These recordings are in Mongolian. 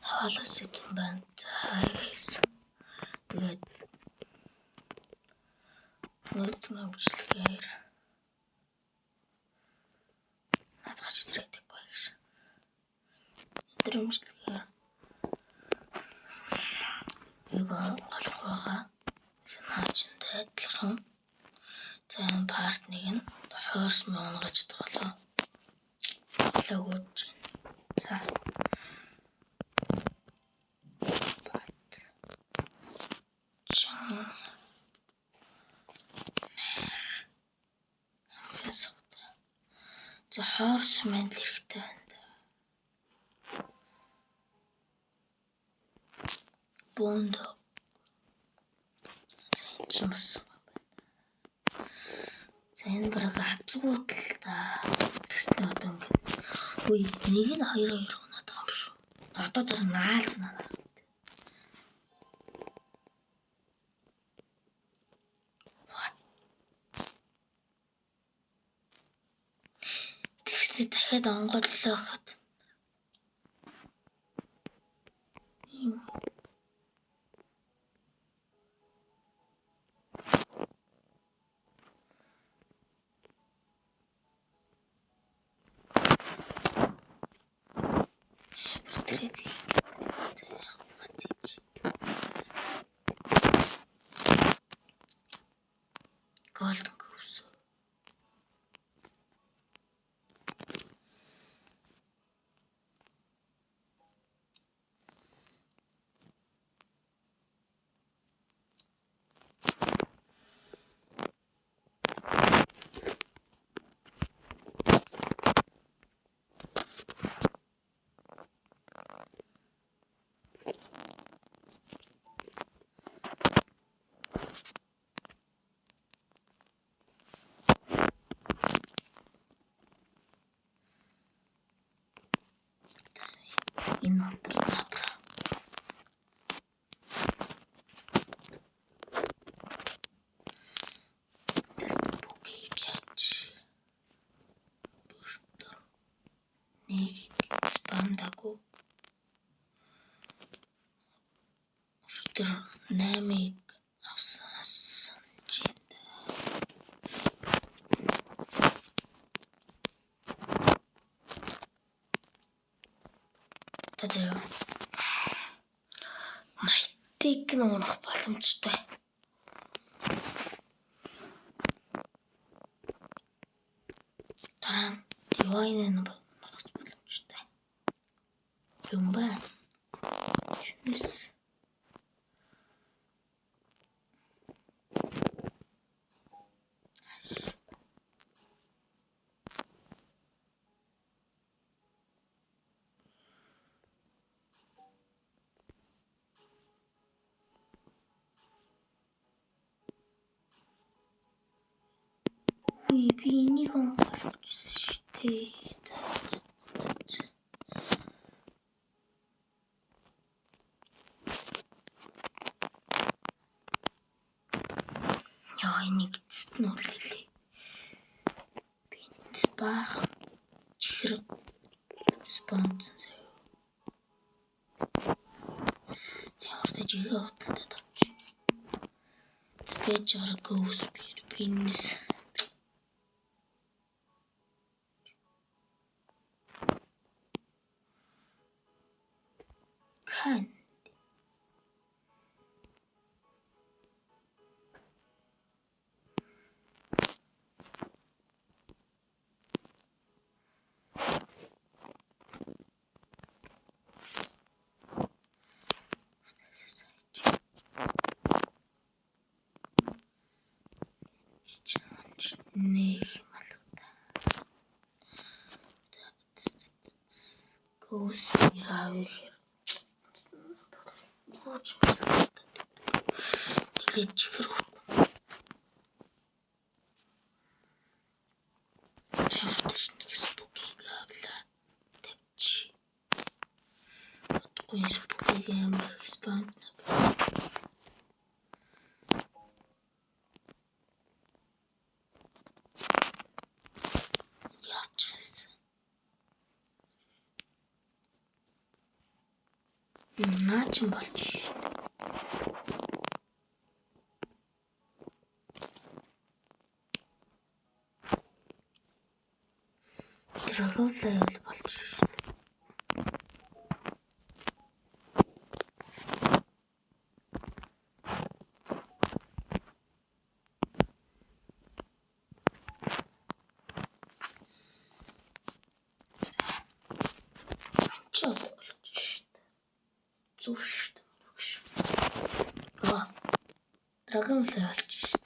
хоолой сэдэн байна. Хайс. Тэгээд нүдмээ бичлэгээр надгаж ирээдэггүй гэж. Өдөр бичлэгээр юу голох байгаа. Санаачтай адилхан. Зэн партныг нь хойрс мөн гэж болоо. Логож. За. За хойрс мэн хэрэгтэй байна. Бондо. За энэ ч бас байна. За энэ бараг хацгуутал та. Тэснэ одоо ингэ. Үгүй нэг нь 2 унаад байгаа юм шүү. Одоо тэр наалж надаа. Тэгсээ дахиад онгодлоо гэхэд голд гүс. Энэ отор надра. Тест бүкийг яач. Бушдор. Нэг спамдагүй. Шүтэр 8-ыг авсан жинд. Тэжээ. Майтик нуунах боломжтой. Дараа нь divine нуунах боломжтой. Юм байна. Шүнэс. Би энийг онгойлгочихсон шүү дээ. Яа энийг эцэст нь үлээлээ. Би энэ баах чихэр спонсон заяа. Ямартай жигээ худалдаад авчих. Пэж аргоос пиннес. Хан. Нэг малгата. Гоос ирав ихэр. Гооч малгата. Тэгээд чихэр. Тэмтэж нэг спукийг авлаа. Тавьчих. Утгагүй спукийг амар спамт. Явчихсан. Наач юм болж шүү. Dragon level болж шүү. Чод болж шүү. Зүг шүү. Dragon level болж шүү.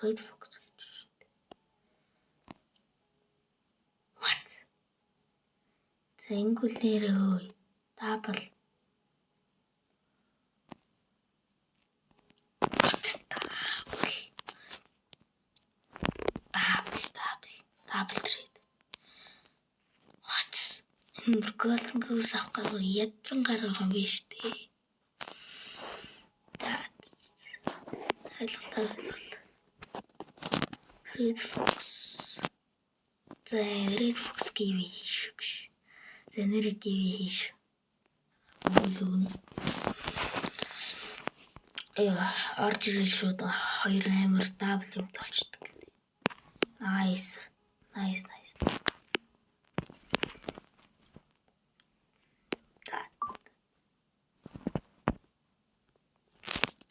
Red Fox. What? Зэнгүлээрээ double. Double trade. What? Энэ golden goose авах гэж ядсан гарах юм биш үү? Ойлголоо. Red Fox. За Red Fox give шүү гэж. За нэр give хийш. Үлгэн. Орж ирэл шууд хоёр амир дабл юм толчдөг. Nice.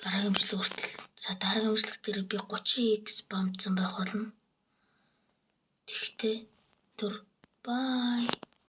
Дараагийн имжлэг хүртэл. За дараагийн имжлэг дээр би 30x бомдсон байх болно. Тэгтээ бай.